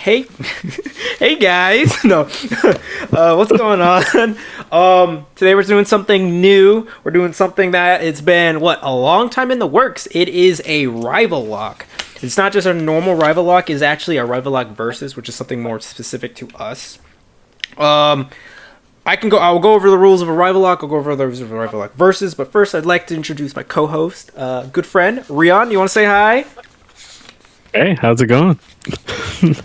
Hey, hey guys. No, what's going on? Today we're doing something new. We're doing something that it's been a long time in the works. It is a RivalLocke. It's not just a normal RivalLocke. It's actually a RivalLocke Versus, which is something more specific to us. I'll go over the rules of a RivalLocke. I'll go over the rules of a RivalLocke Versus. But first, I'd like to introduce my co-host, good friend Rion. You want to say hi? Hey, how's it going? He's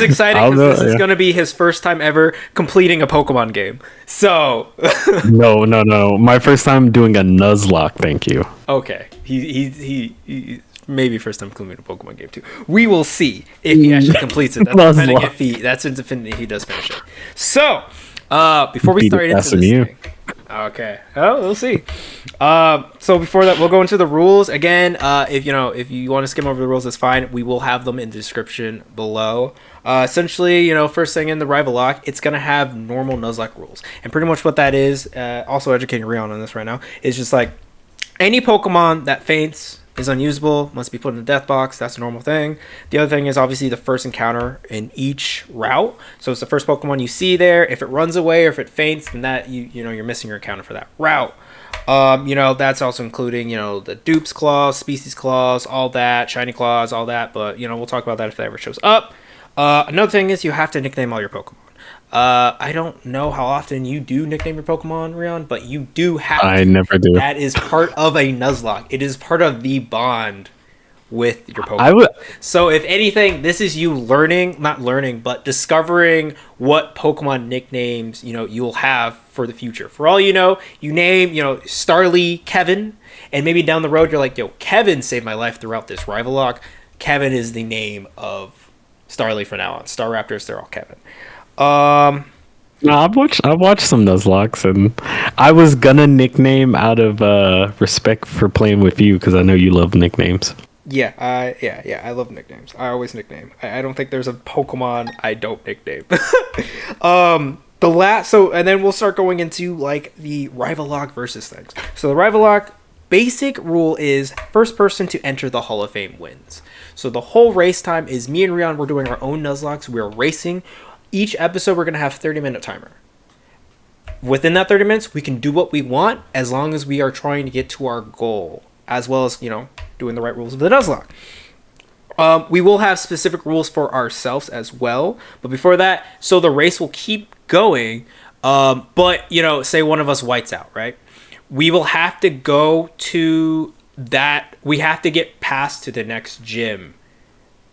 excited because this is going to be his first time ever completing a Pokemon game. So No. My first time doing a Nuzlocke. Thank you. Okay, he maybe first time completing a Pokemon game too. We will see if he actually completes it. That's if he does finish it. So before we start into this thing. Okay. Oh, we'll see. So before that, we'll go into the rules again. If you want to skim over the rules, that's fine. We will have them in the description below. Essentially, first thing in the RivalLocke, it's gonna have normal Nuzlocke rules, and pretty much what that is. Also educating Rion on this right now is just like any Pokemon that faints is unusable, must be put in the death box. That's a normal thing. The other thing is obviously the first encounter in each route. So it's the first Pokemon you see there. If it runs away or if it faints, then that you're missing your encounter for that route. That's also including the Dupe's Claws, Species Claws, all that, Shiny Claws, all that. But we'll talk about that if that ever shows up. Another thing is you have to nickname all your Pokemon. I don't know how often you do nickname your Pokemon, Rion, but you do have to. I never do. That is part of a Nuzlocke. It is part of the bond with your Pokemon. So if anything, this is you discovering what Pokemon nicknames, you'll have for the future. For all you know, you name, Starly Kevin, and maybe down the road you're like, yo, Kevin saved my life throughout this RivalLocke. Kevin is the name of Starly from now on. Staraptors, they're all Kevin. I've watched some Nuzlocks, and I was gonna nickname out of respect for playing with you because I know you love nicknames. Yeah, I love nicknames. I always nickname. I don't think there's a Pokemon I don't nickname. And then we'll start going into like the RivalLocke Versus things. So the RivalLocke basic rule is first person to enter the Hall of Fame wins. So the whole race time is me and Rion. We're doing our own Nuzlocks. We're racing. Each episode, we're going to have a 30-minute timer. Within that 30 minutes, we can do what we want as long as we are trying to get to our goal, as well as, doing the right rules of the Nuzlocke. We will have specific rules for ourselves as well. But before that, so the race will keep going. But, say one of us whites out, right? We will have to go to that. We have to get past to the next gym.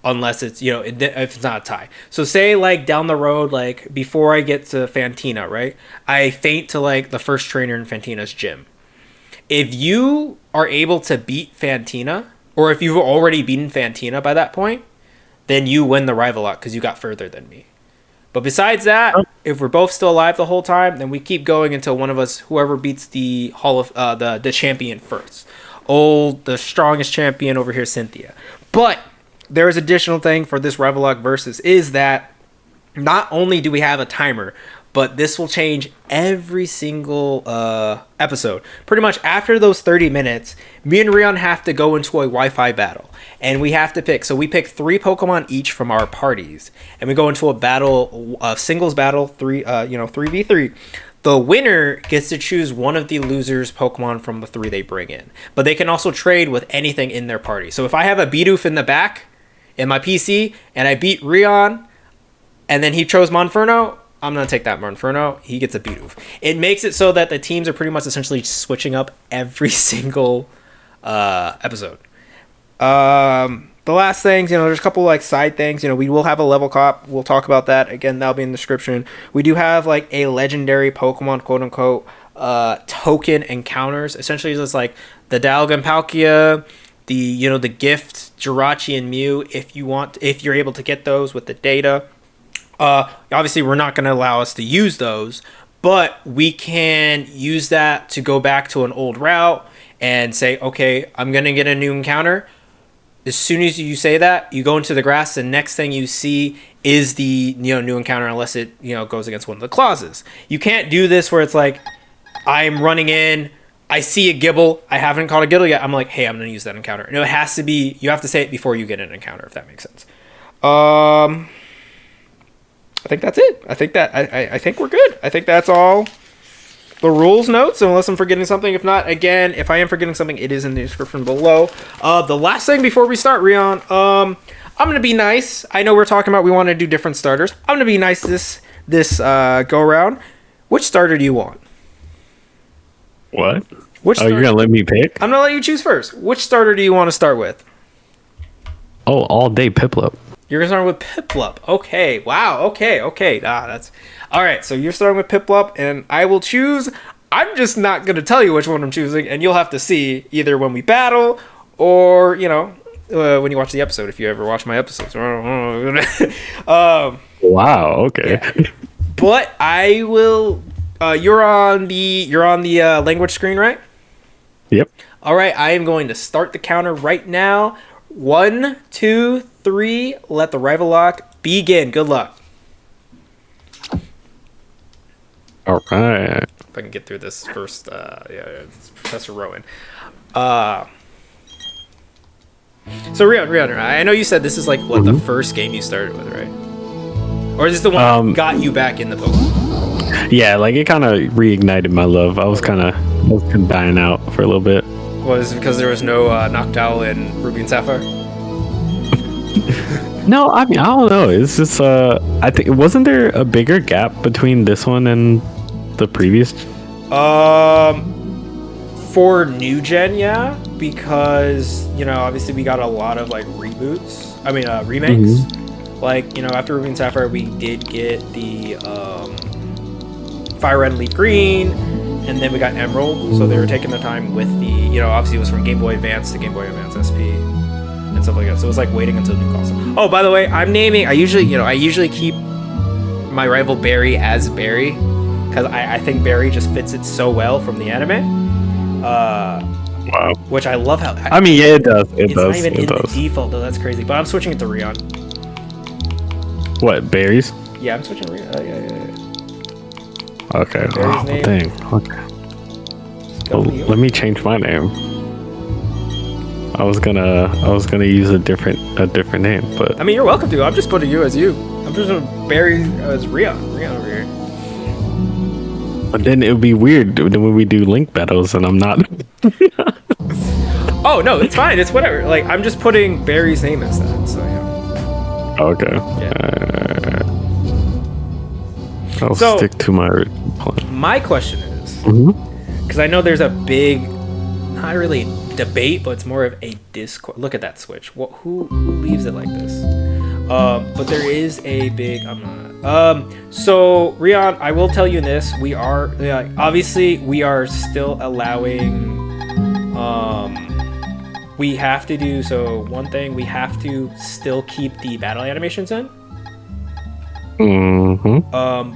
Unless it's, if it's not a tie. So say, like, down the road, like, before I get to Fantina, right? I faint to, like, the first trainer in Fantina's gym. If you are able to beat Fantina, or if you've already beaten Fantina by that point, then you win the RivalLocke because you got further than me. But besides that, if we're both still alive the whole time, then we keep going until one of us, whoever beats the the champion first. The strongest champion over here, Cynthia. But there is additional thing for this RivalLocke Versus is that not only do we have a timer, but this will change every single episode. Pretty much after those 30 minutes, me and Rion have to go into a Wi-Fi battle. And we have to pick. So we pick 3 Pokemon each from our parties. And we go into a battle, a singles battle, 3v3. The winner gets to choose one of the losers' Pokemon from the 3 they bring in. But they can also trade with anything in their party. So if I have a Bidoof in the back in my PC, and I beat Rion, and then he chose Monferno, I'm going to take that Monferno. He gets a Bidoof. It makes it so that the teams are pretty much essentially switching up every single episode. The last things, there's a couple like side things. We will have a level cop. We'll talk about that. Again, that'll be in the description. We do have like a legendary Pokemon, quote unquote, token encounters. Essentially, it's like the Dialga Palkia, the gift Jirachi and Mew, if you're able to get those with the data. Obviously we're not going to allow us to use those, but we can use that to go back to an old route and say, okay, I'm going to get a new encounter. As soon as you say that, you go into the grass, the next thing you see is the new encounter, unless it goes against one of the clauses. You can't do this where it's like I'm running in, I see a gibble, I haven't caught a gibble yet, I'm like, hey, I'm gonna use that encounter. No, it has to be, you have to say it before you get an encounter, if that makes sense. I think that's it. I think we're good. I think that's all the rules notes, unless I'm forgetting something. If not, again, if I am forgetting something, it is in the description below. The last thing before we start, Rion, I'm gonna be nice. I know we're talking about we want to do different starters. I'm gonna be nice this go around. Which starter do you want? What? Which you're gonna let me pick? I'm gonna let you choose first. Which starter do you want to start with? Oh, all day Piplup. You're gonna start with Piplup. Okay. Wow. Okay. That's all right. So you're starting with Piplup, and I will choose. I'm just not gonna tell you which one I'm choosing, and you'll have to see either when we battle or when you watch the episode. If you ever watch my episodes. Wow. Okay. Yeah. But I will. You're on the language screen, right? Yep. All right. I am going to start the counter right now. 1, 2, 3. Let the RivalLocke begin. Good luck. All right. If I can get through this first, it's Professor Rowan. So Rion, I know you said this is like what the first game you started with, right? Or is this the one that got you back in the Pokemon? Yeah, like it kind of reignited my love. I was kind of dying out for a little bit. Was it because there was no Noctowl in Ruby and Sapphire? No, I mean I don't know. It's just I think wasn't there a bigger gap between this one and the previous? For new gen, yeah, because obviously we got a lot of like reboots. I mean remakes. Like after Ruby and Sapphire, we did get the Fire Red and Leaf Green. And then we got Emerald, so they were taking the time with the, obviously it was from Game Boy Advance to Game Boy Advance SP and stuff like that. So it was like waiting until new console. Oh, by the way, I'm naming. I usually keep my rival Barry as Barry because I think Barry just fits it so well from the anime. Wow. Which I love how. I mean, yeah, it does. It's not even in the default though. That's crazy. But I'm switching it to Rion. What, berries? Yeah, I'm switching to Rion. Yeah. Okay. Oh, dang. Okay. Well, let me change my name. I was gonna use a different name, but I mean, you're welcome to. I'm just putting you as you. I'm just gonna Barry as Rion over here. But then it would be weird when we do link battles and I'm not. Oh no, it's fine. It's whatever. Like I'm just putting Barry's name instead. So yeah. Okay. Yeah. I'll stick to my plan. My question is, because I know there's a big, not really debate, but it's more of a discourse. Look at that switch. Who leaves it like this? But there is a big. So Rion, I will tell you this: we are obviously we are still allowing. We have to do so. One thing we have to still keep the battle animations in.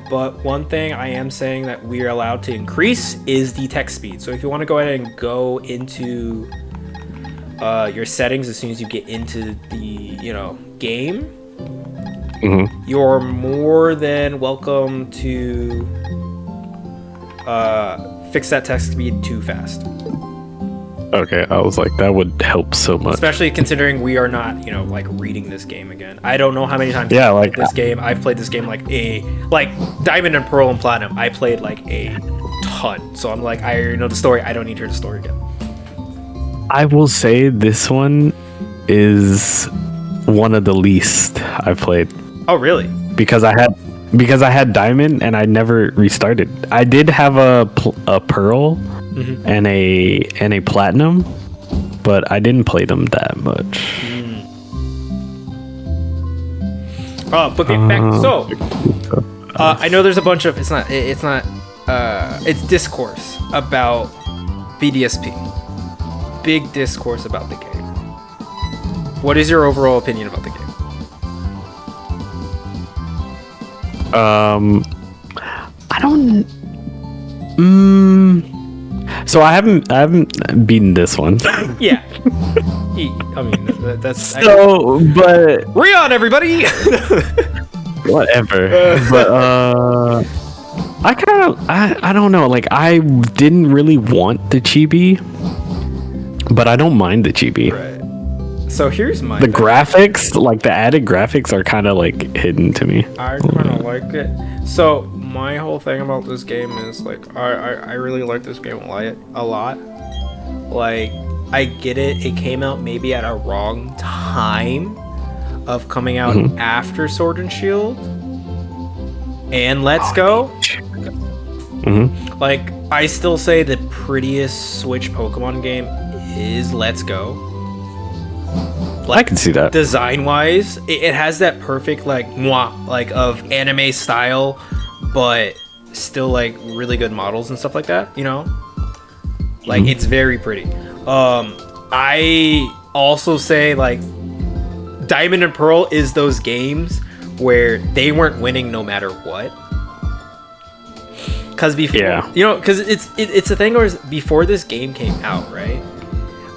But one thing I am saying that we're allowed to increase is the text speed. So if you want to go ahead and go into your settings as soon as you get into the game, you're more than welcome to fix that text speed too fast. Okay, I was like, that would help so much. Especially considering we are not, like reading this game again. I don't know how many times I've played this game like Diamond and Pearl and Platinum. I played like a ton. So I'm like, I already know the story. I don't need to hear the story again. I will say this one is one of the least I've played. Oh, really? Because I had Diamond and I never restarted. I did have a Pearl. And a Platinum, but I didn't play them that much. But back. So, I know there's a bunch of. It's discourse about BDSP. Big discourse about the game. What is your overall opinion about the game? I don't. So I haven't beaten this one. Yeah. I mean, that's so, but Rion, everybody. Whatever. But I don't know. Like, I didn't really want the chibi, but I don't mind the chibi. Right. So here's my the graphics, like the added graphics, are kind of like hidden to me. I kind of like it. So my whole thing about this game is like I really like this game a lot. Like, I get it. It came out maybe at a wrong time of coming out after Sword and Shield and Let's Go. Like, I still say the prettiest Switch Pokemon game is Let's Go. Like, I can see that. Design-wise, it has that perfect, like, like, of anime style, but still, like, really good models and stuff like that, you know? Like, it's very pretty. I also say, like, Diamond and Pearl is those games where they weren't winning no matter what. Because before, you know, because it's a thing where before this game came out, right?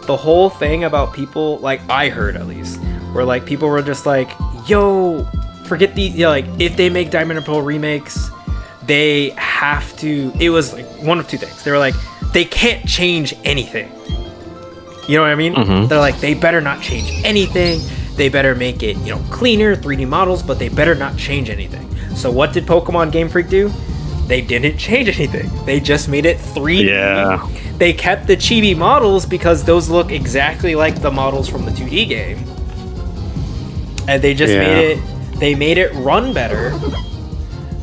The whole thing about people, like, I heard at least, where like people were just like, yo, forget these, you know, like, if they make Diamond and Pearl remakes, they have to, it was like one of two things. They were like, they can't change anything. You know what I mean? They're like, they better not change anything. They better make it, you know, cleaner, 3D models, but they better not change anything. So what did Pokemon Game Freak do? They didn't change anything. They just made it 3D. Yeah. They kept the chibi models because those look exactly like the models from the 2D game. And they just made it run better.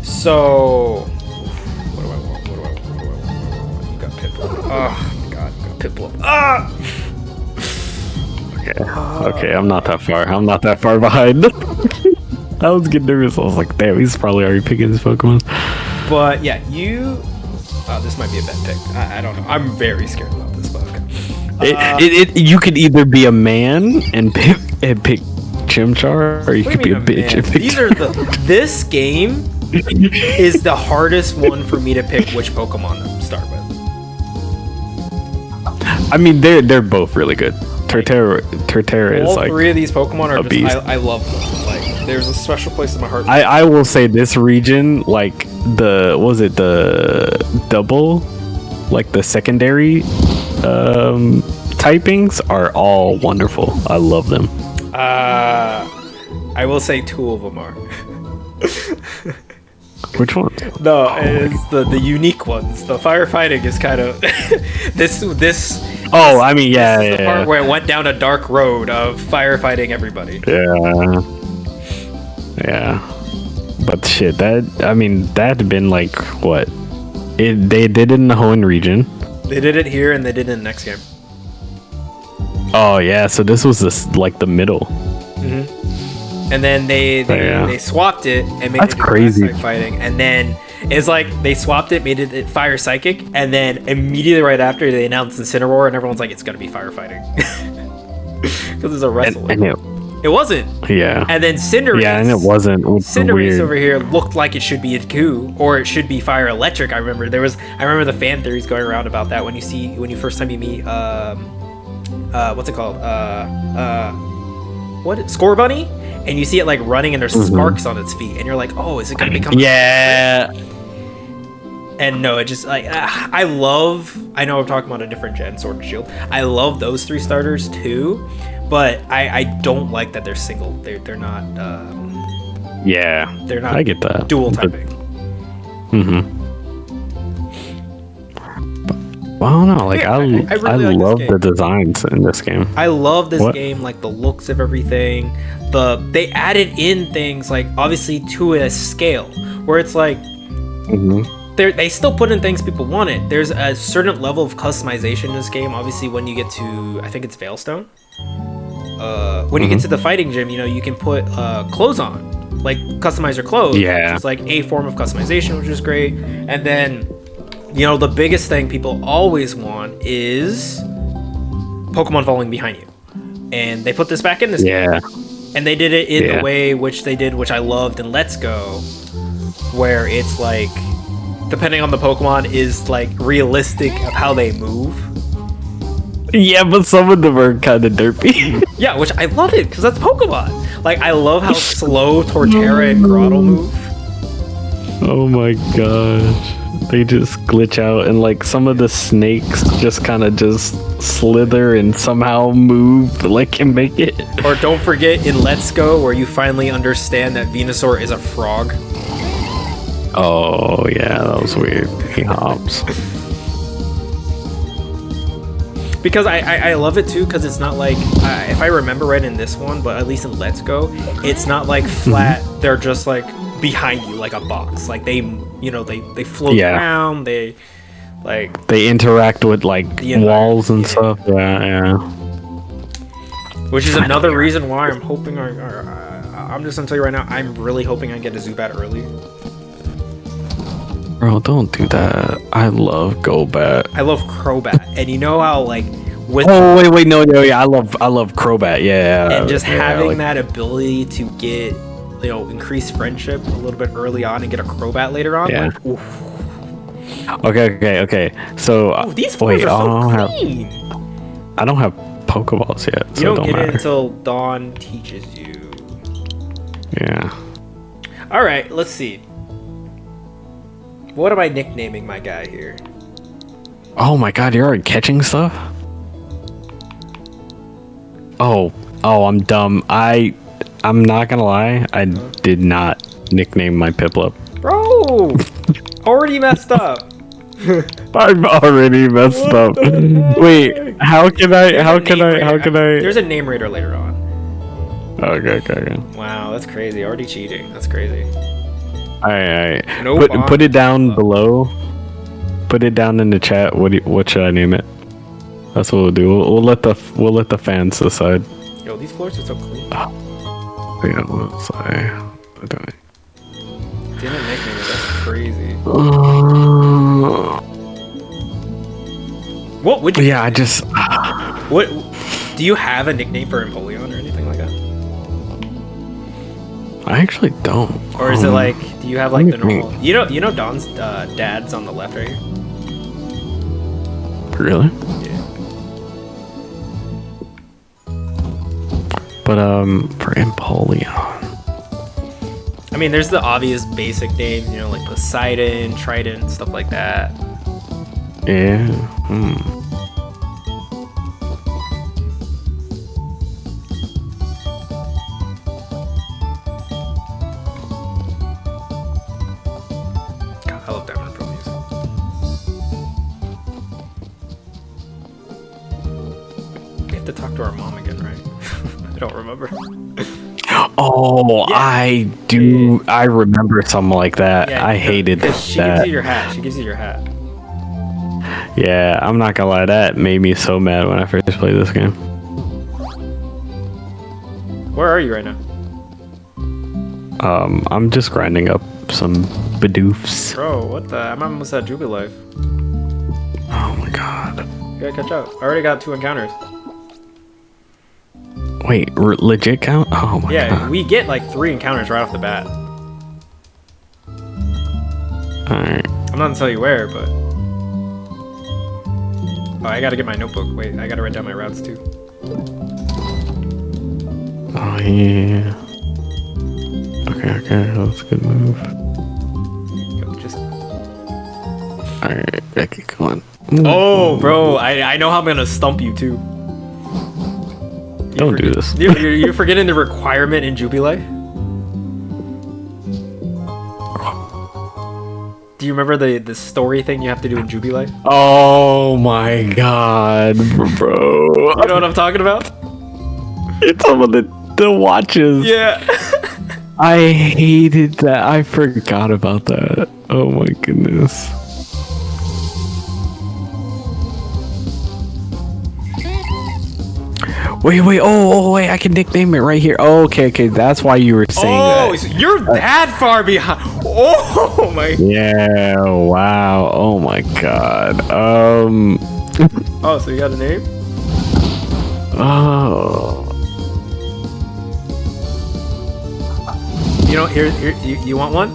So what do I want? You got Pitbull. Oh my god, you got Pitbull. Ah! Okay, I'm not that far behind. I was getting nervous. I was like, damn, he's probably already picking his Pokemon. But yeah, this might be a bad pick. I don't know. I'm very scared about this, but okay. You could either be a man and pick Chimchar, or you could be a bitch and pick This game is the hardest one for me to pick which Pokemon to start with. I mean, they're both really good. Torterra is like, all three of these Pokemon are a beast. I love them. Like, there's a special place in my heart. I will say this region, like the double, like the secondary typings are all wonderful. I love them. I will say two of them are. Which one? No, it's the unique ones. The firefighting is kind of this. Oh, I mean, yeah, this is the part where it went down a dark road of firefighting everybody. Yeah. But shit, that had been like what? They did it in the Hoenn region. They did it here, and they did it in the next game. Oh yeah, so this was the middle. And then they swapped it and made it crazy fighting, and then it's like they swapped it, made it fire psychic, and then immediately right after they announced Incineroar, and everyone's like, it's gonna be firefighting because it's a wrestle. And it wasn't. Yeah. And then Cinderace. Yeah, and it wasn't. Cinderace over here looked like it should be a Ku, or it should be fire electric. I remember the fan theories going around about that when you first time you meet what's it called? Score Bunny? And you see it like running and there's sparks on its feet, and you're like, oh, is it gonna become and no, it just like I know I'm talking about a different gen, Sword and Shield. I love those three starters too, but I don't like that they're single. They're not they're not, I get that, dual typing. Well, I don't know. Like, I really love the designs in this game. I love this game, like the looks of everything. They added in things like obviously to a scale where it's like they still put in things people wanted. There's a certain level of customization in this game. Obviously, when you get to, I think it's Veilstone. When you get to the fighting gym, you know, you can put clothes on, like customize your clothes. Yeah, which is like a form of customization, which is great. And then, you know, the biggest thing people always want is Pokemon following behind you. And they put this back in this game. And they did it in the way which I loved in Let's Go, where it's like, depending on the Pokemon, is like realistic of how they move. Yeah, but some of them are kind of derpy. Yeah, which I love it, because that's Pokemon. Like, I love how slow Torterra and Grottle move. Oh my gosh. They just glitch out and like some of the snakes just kind of just slither and somehow move like and make it. Or don't forget in Let's Go where you finally understand that Venusaur is a frog. Oh yeah, that was weird. He hops. Because I love it too, because it's not like, if I remember right in this one, but at least in Let's Go, it's not like flat, they're just like behind you like a box. Like they, you know, they float around, they like... They interact with like walls and stuff. Yeah. Which is another reason why I'm hoping, I'm just gonna tell you right now, I'm really hoping I get a Zubat early. Bro, don't do that. I love Golbat. I love Crobat, and you know how like with wait, no, yeah, I love Crobat, yeah. And just having that ability to get, you know, increased friendship a little bit early on and get a Crobat later on. Yeah. Like, oof. Okay. So these floors are so clean. I don't have Pokeballs yet. You so don't get matter. it until Dawn teaches you. Yeah. All right, let's see. What am I nicknaming my guy here? Oh my god, you're already catching stuff? Oh, I'm dumb. I'm not gonna lie, I did not nickname my Piplup. Bro! Already messed up. I've already messed up. Wait, how can I? There's a name raider later on. Okay. Wow, that's crazy. Already cheating. That's crazy. Alright. No Put it down below. Put it down in the chat. What should I name it? That's what we'll do. We'll let the fans decide. Yo, these floors are so clean. Yeah, what was I doing? Didn't nickname it. That's crazy. What would you? Yeah, I just. What? Do you have a nickname for Empoleon or anything like that? I actually don't. Or is it like? Do you have like the normal? You know Don's dad's on the left right here. Really? Yeah. But for Empoleon. I mean, there's the obvious basic names, you know, like Poseidon, Trident, stuff like that. Yeah. God, I love Diamond Pro music. We have to talk to our mom again, right? I don't remember. Oh, yeah. I do. Yeah. I remember something like that. Yeah, I hated that. She gives you your hat. She gives you your hat. Yeah, I'm not gonna lie. That made me so mad when I first played this game. Where are you right now? I'm just grinding up some Bidoofs. Bro, what the? I'm almost at Jubilife. Oh my god. You gotta catch up. I already got 2 encounters. Wait, legit count? Oh my god. Yeah, we get like 3 encounters right off the bat. Alright. I'm not gonna tell you where, but... Oh, I gotta get my notebook. Wait, I gotta write down my routes too. Oh yeah. Okay, that's a good move. Yo, just... Alright, I keep going. Oh, bro, I know how I'm gonna stump you too. Don't do this. You're forgetting the requirement in Jubilife? Do you remember the story thing you have to do in Jubilife? Oh my god, bro. You know what I'm talking about? It's some of the watches. Yeah. I hated that. I forgot about that. Oh my goodness. Wait, oh, wait, I can nickname it right here. Oh, okay, that's why you were saying that. Oh, so you're that far behind. Oh my. Yeah, wow. Oh my god. Oh, so you got a name? Oh. You know, here, you want one?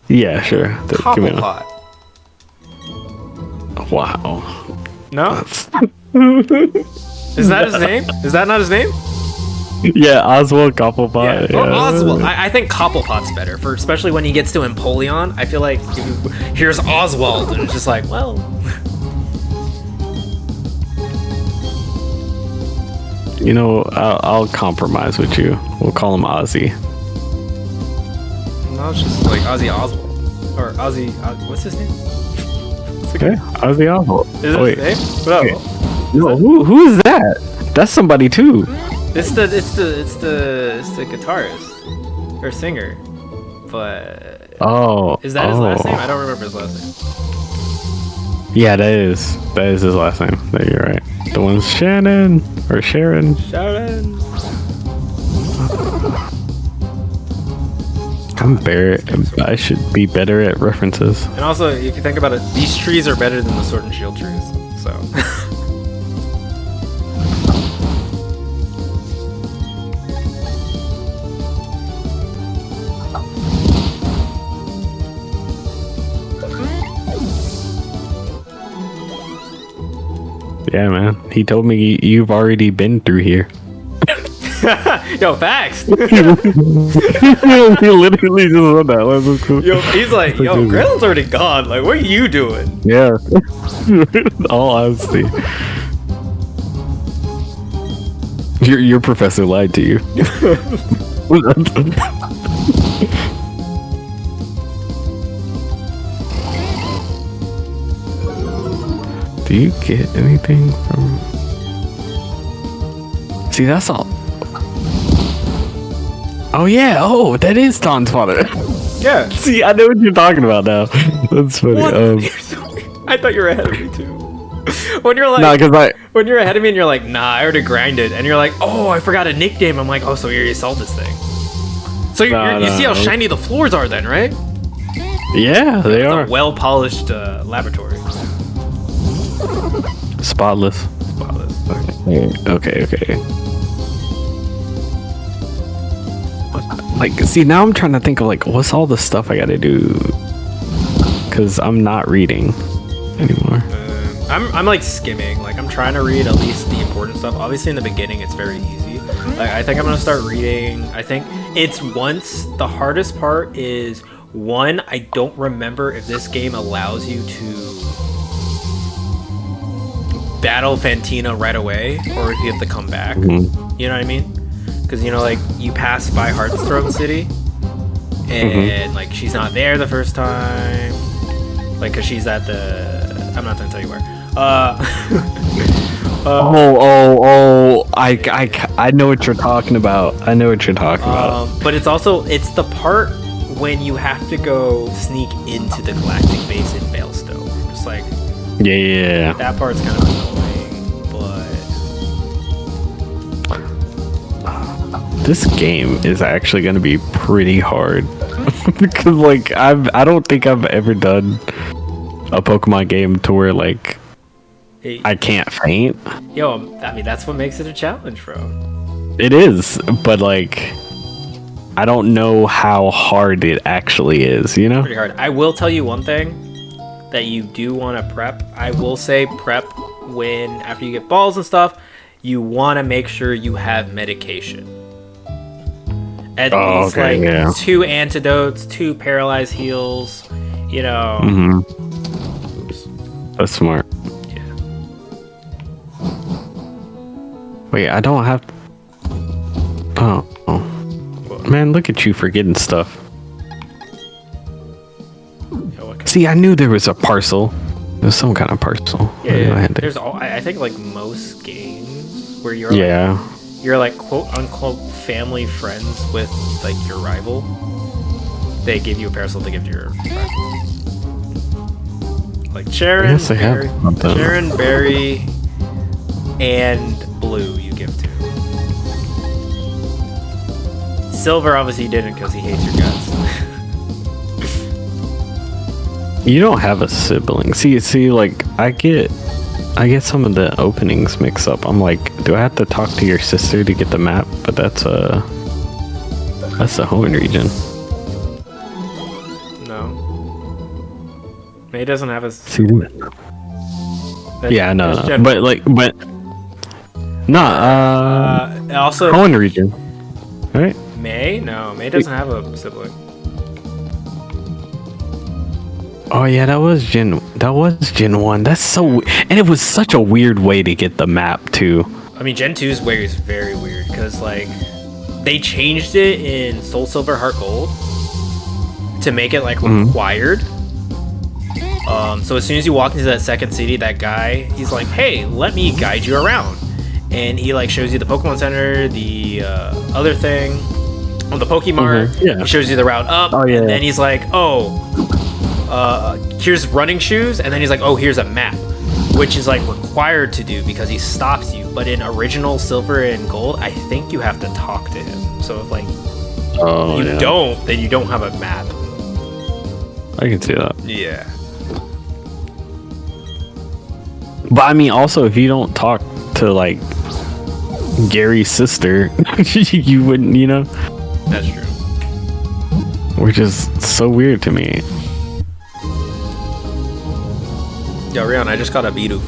Yeah, sure. Give me one. Cobblepot. Wow. No? Is that his name? Is that not his name? Yeah, Oswald Cobblepot. Or Oswald. I think Cobblepot's better for, especially when he gets to Empoleon. I feel like here's Oswald, and it's just like, well. You know, I'll compromise with you. We'll call him Ozzy. No, it's just like Ozzy Oswald or Ozzy. What's his name? Okay, Ozzy Oswald. Is it his name? No. Okay. No, who is that? That's somebody too. It's the guitarist or singer, but is that his last name? I don't remember his last name. Yeah, that is his last name. There, you're right. The one's Shannon or Sharon. Sharon. I should be better at references. And also, if you think about it, these trees are better than the Sword and Shield trees. So. Yeah, man. He told me you've already been through here. Yo, facts. He literally just said that. Yo, he's like, yo, Grill's already gone. Like, what are you doing? Yeah. All honesty. Your professor lied to you. Do you get anything from... See, that's all. Oh yeah, that is Don's father. Yeah. See, I know what you're talking about now. That's funny. What? I thought you were ahead of me too. When you're like, when you're ahead of me and you're like, nah, I already grinded, and you're like, oh, I forgot a nickname. I'm like, oh, so you already solved this thing. So you see how shiny the floors are then, right? Yeah, they are. A well-polished laboratory. Spotless. Okay. Like, see, now I'm trying to think of, like, what's all the stuff I gotta do? Because I'm not reading anymore. I'm like skimming. Like, I'm trying to read at least the important stuff. Obviously, in the beginning, it's very easy. Like, I think I'm gonna start reading. I think it's the hardest part is, one, I don't remember if this game allows you to battle Fantina right away, or if you have to come back. Mm-hmm. You know what I mean? Because, you know, like, you pass by Heartthroat City, and, like, she's not there the first time. Like, because she's at the... I'm not going to tell you where. I know what you're talking about. But it's the part when you have to go sneak into the galactic base in Veilstone. Just like... Yeah. That part's kind of annoying, but... This game is actually going to be pretty hard. Because, like, I don't think I've ever done a Pokemon game to where, like, I can't faint. Yo, I mean, that's what makes it a challenge, bro. It is, but, like, I don't know how hard it actually is, you know? Pretty hard. I will tell you one thing that you do want to prep. I will say prep when, after you get balls and stuff, you want to make sure you have medication. At least, okay, 2 antidotes, 2 paralyzed heals, you know. Mm-hmm. Oops. That's smart. Yeah. Wait, I don't have... Oh. Man, look at you forgetting stuff. See, I knew there was a parcel. There's some kind of parcel. Yeah. There's I think, like, most games where you're you're like quote unquote family friends with, like, your rival. They give you a parcel to give to your rival. Like Sharon, Barry, and Blue you give to. Silver obviously didn't because he hates your guts. You don't have a sibling. See, like, I get some of the openings mixed up. I'm like, do I have to talk to your sister to get the map? But that's the home region. No. May doesn't have a... Yeah, no. But, like, but... Nah, also, Cohen region. Right? May? No, May doesn't have a sibling. Oh yeah, that was Gen 1. That's so, and it was such a weird way to get the map too. I mean, Gen 2's way is very weird because like they changed it in Soul Silver Heart Gold to make it like required. So as soon as you walk into that second city, that guy, he's like, "Hey, let me guide you around," and he like shows you the Pokemon Center, the other thing, on the Pokemart. Yeah. He shows you the route up, and then he's like, "Oh, here's running shoes," and then he's like, "Oh, here's a map," which is like required to do because he stops you. But in original Silver and Gold, I think you have to talk to him. So if like don't, then you don't have a map. I can see that. Yeah. But I mean, also, if you don't talk to like Gary's sister, you wouldn't, you know. That's true. Which is so weird to me. Yo, Rion, I just got a Bidoof.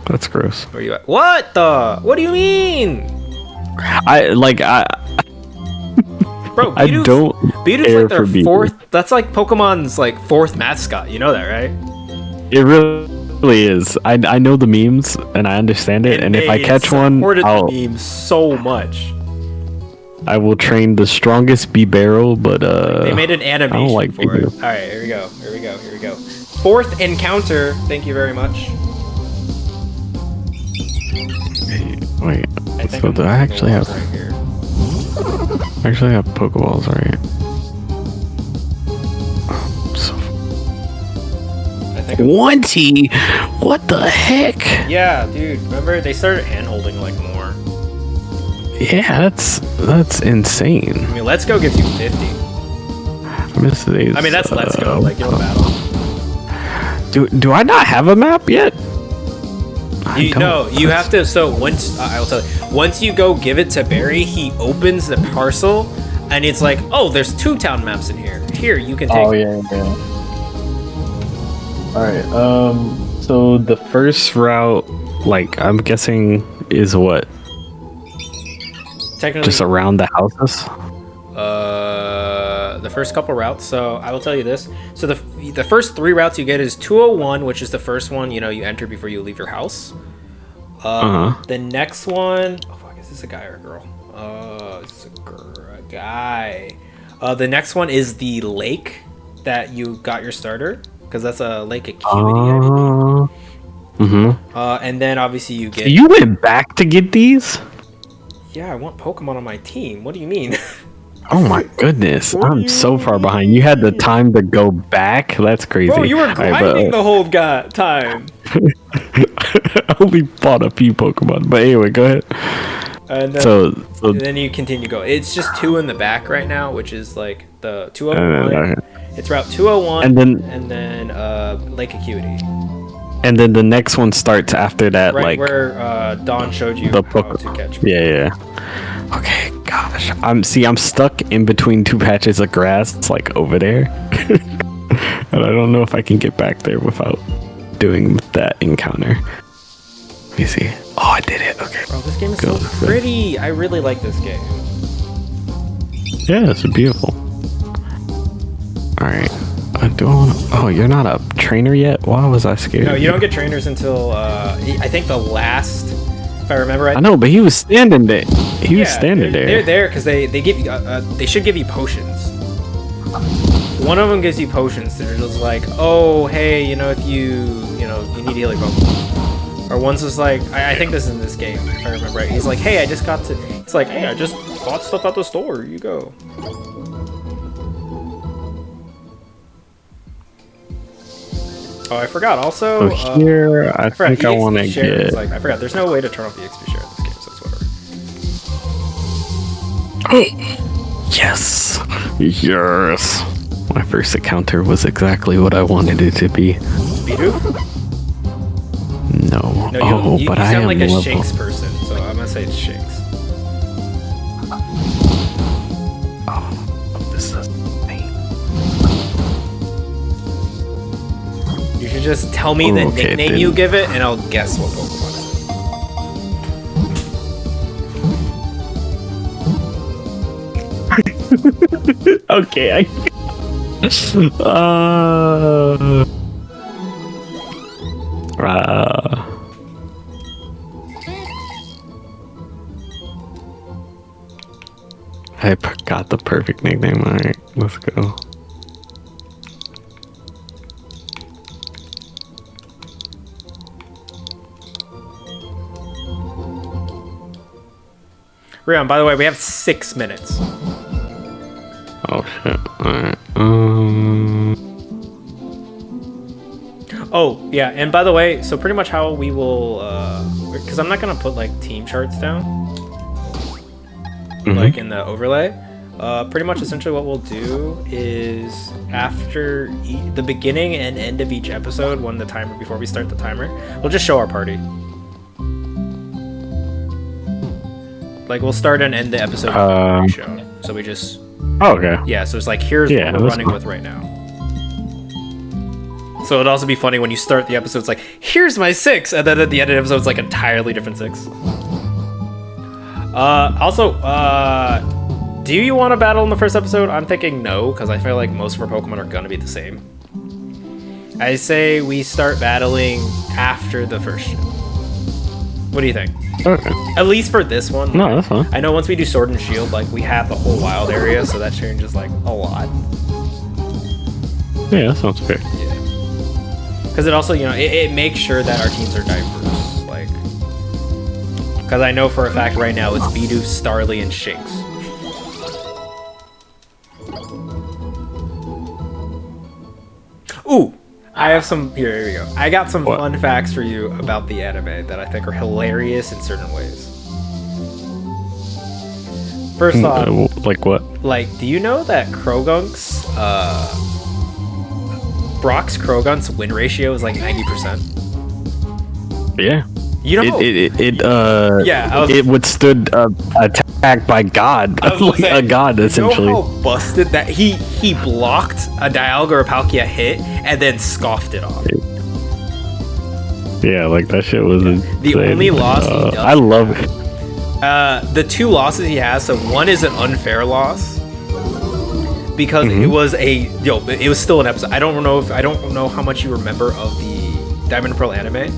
That's gross. Where you at? What the? What do you mean? Bro, Bidoof's like their fourth. That's like Pokemon's like fourth mascot. You know that, right? It really is. I know the memes and I understand it. And if I catch one, I'll the memes so much. I will train the strongest B-Barrel, but they made an animation I don't like for it. All right, here we go. Fourth encounter. Thank you very much. Wait. So do I actually have? Right here. I actually have Pokeballs right. So 20. What the heck? Yeah, dude. Remember they started hand-holding like more. Yeah, that's insane. I mean, Let's Go gives you 50. I miss these. I mean, that's Let's Go. Like, you don't battle. Do I not have a map yet? You have to. So once I will tell you, once you go give it to Barry, he opens the parcel, and it's like, oh, there's 2 town maps in here. Here, you can take. Oh yeah. All right. So the first route, like I'm guessing, is what? Technically, just around the houses. The first couple routes. So I will tell you this. So the first 3 routes you get is 201, which is the first one. You know, you enter before you leave your house. The next one. Oh fuck, is this a guy or a girl? This is a guy. The next one is the lake that you got your starter, because that's a lake acuity. And then obviously you get. You went back to get these? Yeah, I want Pokemon on my team. What do you mean? Oh my goodness, I'm so far behind. You had the time to go back? That's crazy. Bro, you were grinding the whole time. I only bought a few Pokemon, but anyway, go ahead. And then, and then you continue go. It's just 2 in the back right now, which is like the 201. It's Route 201, and then Lake Acuity. And then the next one starts after that, right like where Dawn showed you how to catch. Yeah. Okay, gosh. I'm stuck in between 2 patches of grass. It's like over there, and I don't know if I can get back there without doing that encounter. Let me see. Oh, I did it. Okay. Bro, this game is so pretty. I really like this game. Yeah, it's beautiful. All right. Oh, you're not a trainer yet? Why was I scared? No, you don't get trainers until I think the last, if I remember right. I know, but he was standing there. He was standing there. They're there because they give you they should give you potions. One of them gives you potions. They're just like, oh hey, you know, if you need healing Pokemon. Or one's just like, I think this is in this game if I remember right. He's like, hey, I just bought stuff at the store. You go. Oh, I forgot. Also, here I think I want to get. Like, I forgot. There's no way to turn off the XP share in this game, so it's whatever. Yes. My first encounter was exactly what I wanted it to be. Bidoof? No. You but I sound like a level. Shinx person, so I'm gonna say it's Shinx. Oh, this is pain. You should just tell me the nickname you give it, and I'll guess what Pokemon Okay. I got the perfect nickname. All right, let's go. Rion, by the way, we have 6 minutes. Oh shit! All right. Oh yeah, and by the way, so pretty much how we will, because I'm not gonna put like team charts down, like in the overlay. Pretty much, essentially, what we'll do is after the beginning and end of each episode, when the timer before we start the timer, we'll just show our party. Like we'll start and end the episode show. So we just. Oh, okay. Yeah, so it's like here's what we're running with right now. So it'd also be funny when you start the episode, it's like, here's my 6, and then at the end of the episode, it's like entirely different 6. Also, do you want to battle in the first episode? I'm thinking no, because I feel like most of our Pokemon are gonna be the same. I say we start battling after the first ship. What do you think? Okay. At least for this one. No, that's fine. I know once we do Sword and Shield, like we have the whole wild area, so that changes like a lot. Yeah, that sounds fair. Yeah. Because it also, it makes sure that our teams are diverse. Like, because I know for a fact right now it's Bidoof, Starly, and Shinx. Ooh, I have some. Here we go. I got some fun facts for you about the anime that I think are hilarious in certain ways. First off, like what? Like, do you know that Brock's Krogunk's win ratio is like 90%? Yeah. You know, it withstood attack by God, like a god essentially. You know how busted that he blocked a Dialga or Palkia hit and then scoffed it off. Yeah, like that shit was the only loss he does. I love it. The 2 losses he has. So one is an unfair loss because it was it was still an episode. I don't know how much you remember of the Diamond and Pearl anime.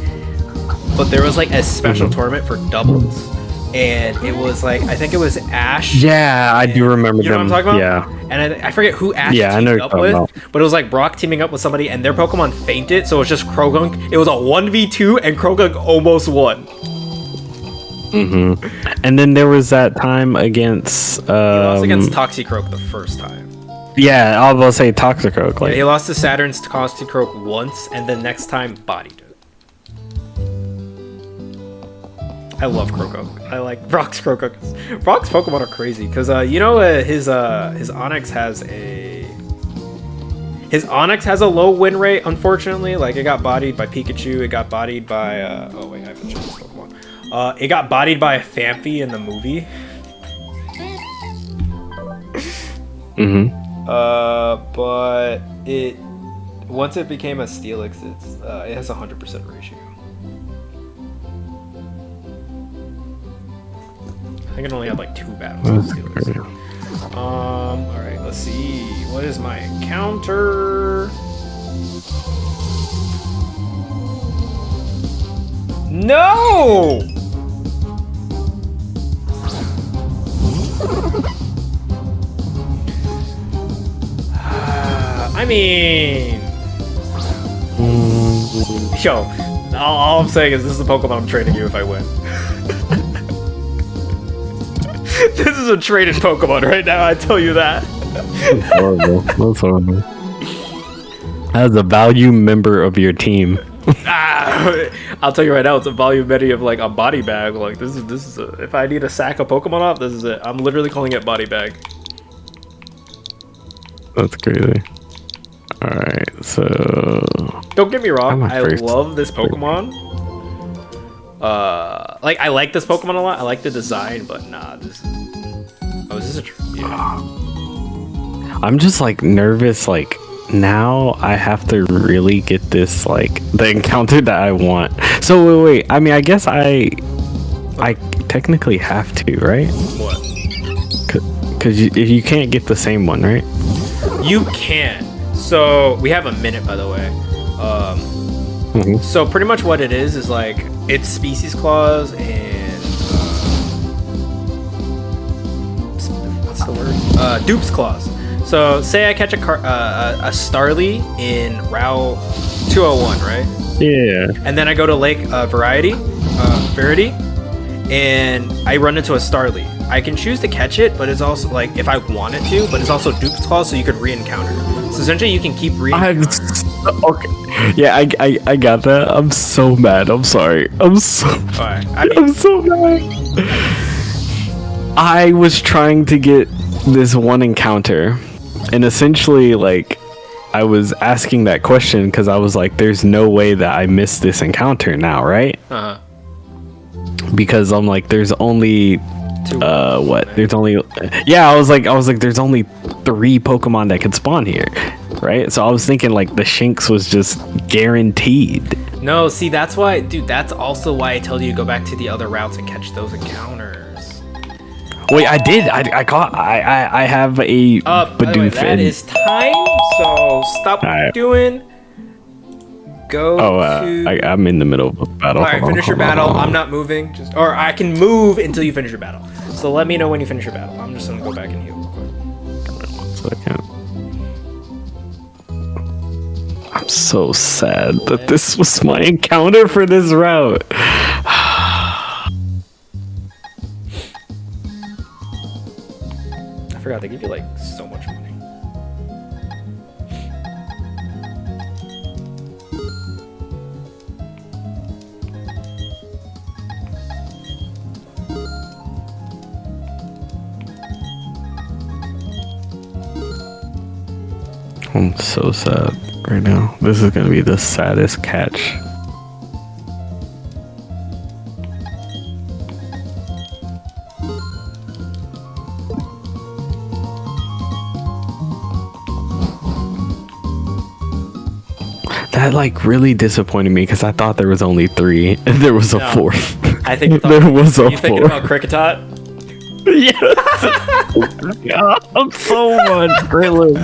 But there was like a special tournament for doubles, and it was like I think it was Ash. Yeah, I do remember. You know them. what I'm talking about? Yeah. And I forget who Ash teamed up with, but it was like Brock teaming up with somebody, and their Pokemon fainted, so it was just Krogunk. It was a 1v2, and Krogunk almost won. And then there was that time against. He lost against Toxicroak the first time. Yeah, I was about to say Toxicroak. Like he lost to Saturn's Toxicroak once, and then next time bodied it. I love Krogunk. I like Brock's Krogunk. Brock's Pokemon are crazy because his Onix has a low win rate. Unfortunately, like it got bodied by Pikachu. It got bodied by oh wait, I haven't checked this Pokemon. It got bodied by a Phanpy in the movie. But once it became a Steelix, it has 100% ratio. I think it only had like 2 battles. Alright, let's see. What is my encounter? No! I mean... Yo, all I'm saying is this is the Pokemon I'm trading you if I win. This is a traded Pokemon right now, I tell you that. That's horrible. That's horrible. As a value member of your team. I'll tell you right now, it's a volume many of like a body bag. Like this is if I need a sack of Pokemon off, this is it. I'm literally calling it body bag. That's crazy. Alright, so don't get me wrong, I love this Pokemon. Like I like this Pokemon a lot. I like the design, but nah, this. Oh, is this a? Yeah. I'm just like nervous. Like now, I have to really get this like the encounter that I want. So wait. I mean, I guess I technically have to, right? What? Because if you can't get the same one, right? You can. So we have a minute, by the way. So pretty much what it is like it's species clause and what's the word? Dupes clause. So say I catch a Starly in Route 201, right? Yeah. And then I go to Lake Verity, and I run into a Starly. I can choose to catch it, but it's also like if I wanted to, but it's also Dupes clause, so you could re-encounter. So essentially, you can keep re-encountering. Okay. Yeah, I got that. I'm so mad. I'm sorry. I'm so mad. I was trying to get this one encounter, and essentially, like, I was asking that question because I was like, "There's no way that I missed this encounter now, right?" Because I'm like, there's only there's only I was like there's only 3 Pokemon that could spawn here, right? So I was thinking like the Shinx was just guaranteed. No, see, that's why, dude, that's also why I told you to go back to the other routes and catch those encounters. Wait, I did. I have a Bidoof. That is time, so stop doing. Go to... I'm in the middle of a battle. Alright, finish your battle. I'm not moving. Or I can move until you finish your battle. So let me know when you finish your battle. I'm just gonna go back and heal real quick. 1 second. I'm so sad that this was my encounter for this route. I forgot they give you like so much money. I'm so sad right now. This is gonna be the saddest catch. That like really disappointed me because I thought there was only 3 and there was a 4th. I think there was a 4th. You thinking about Cricketot? Yes. I'm so much thrilling.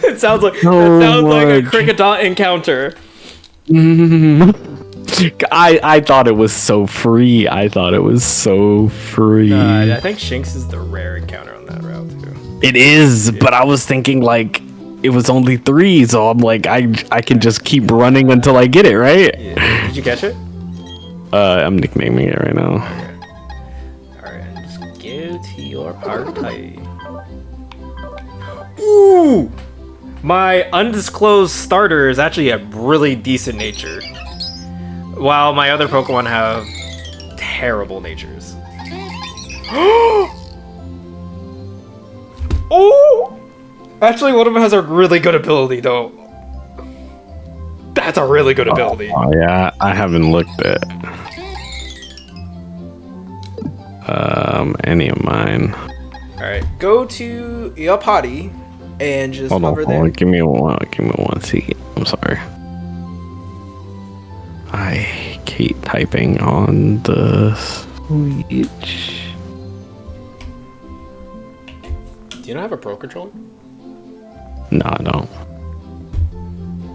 It sounds like so like a Cricketot encounter. I thought it was so free. I think Shinx is the rare encounter on that route too. It is, but I was thinking like it was only 3, so I'm like I can just keep running until I get it, right? Yeah. Did you catch it? I'm nicknaming it right now. Alright, just go to your party. Ooh! My undisclosed starter is actually a really decent nature, while my other Pokemon have terrible natures. Oh! Actually, one of them has a really good ability, though. That's a really good ability. Oh yeah, I haven't looked at any of mine. Alright, go to your party and just hover there. Hold on. Give me one second. I'm sorry. I hate typing on the Switch. Do you not have a Pro Controller? No, I don't.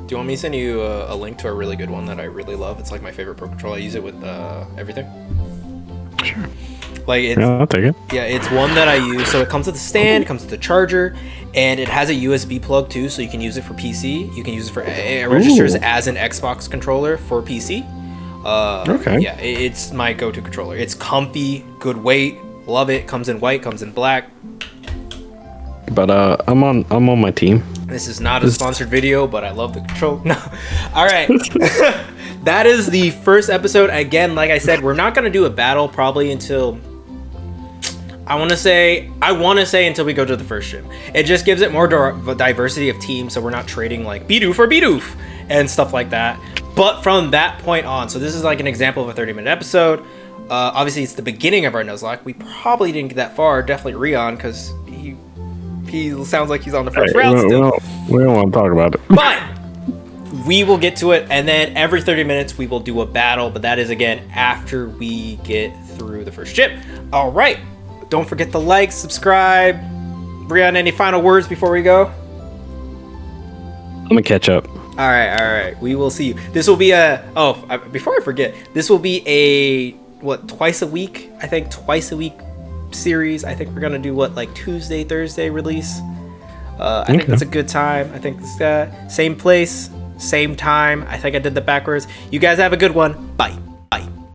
Do you want me to send you a link to a really good one that I really love? It's like my favorite Pro Controller. I use it with everything. Sure. Like it's, yeah, I'll take it. Yeah, it's one that I use. So it comes with the stand, it comes with the charger, and it has a USB plug too, so you can use it for PC. You can use it for it registers as an Xbox controller for PC. Okay. Yeah, it's my go-to controller. It's comfy, good weight, love it. Comes in white, comes in black. But I'm on my team. This is not a sponsored video, but I love the control. No. All right. That is the first episode. Again, like I said, we're not going to do a battle probably until I want to say until we go to the first gym. It just gives it more diversity of teams, so we're not trading like Bidoof for Bidoof and stuff like that. But from that point on, so this is like an example of a 30-minute episode. Obviously, it's the beginning of our Nuzlocke. We probably didn't get that far. Definitely Rion, because he sounds like he's on the first round still. We don't want to talk about it. But we will get to it, and then every 30 minutes we will do a battle. But that is, again, after we get through the first gym. All right. Don't forget to like, subscribe, Brian, any final words before we go? I'm gonna catch up. All right. We will see you. This will be before I forget, this will be a twice a week series. I think we're gonna do Tuesday, Thursday release. I think that's a good time. I think this same place, same time. I think I did the backwards. You guys have a good one. Bye.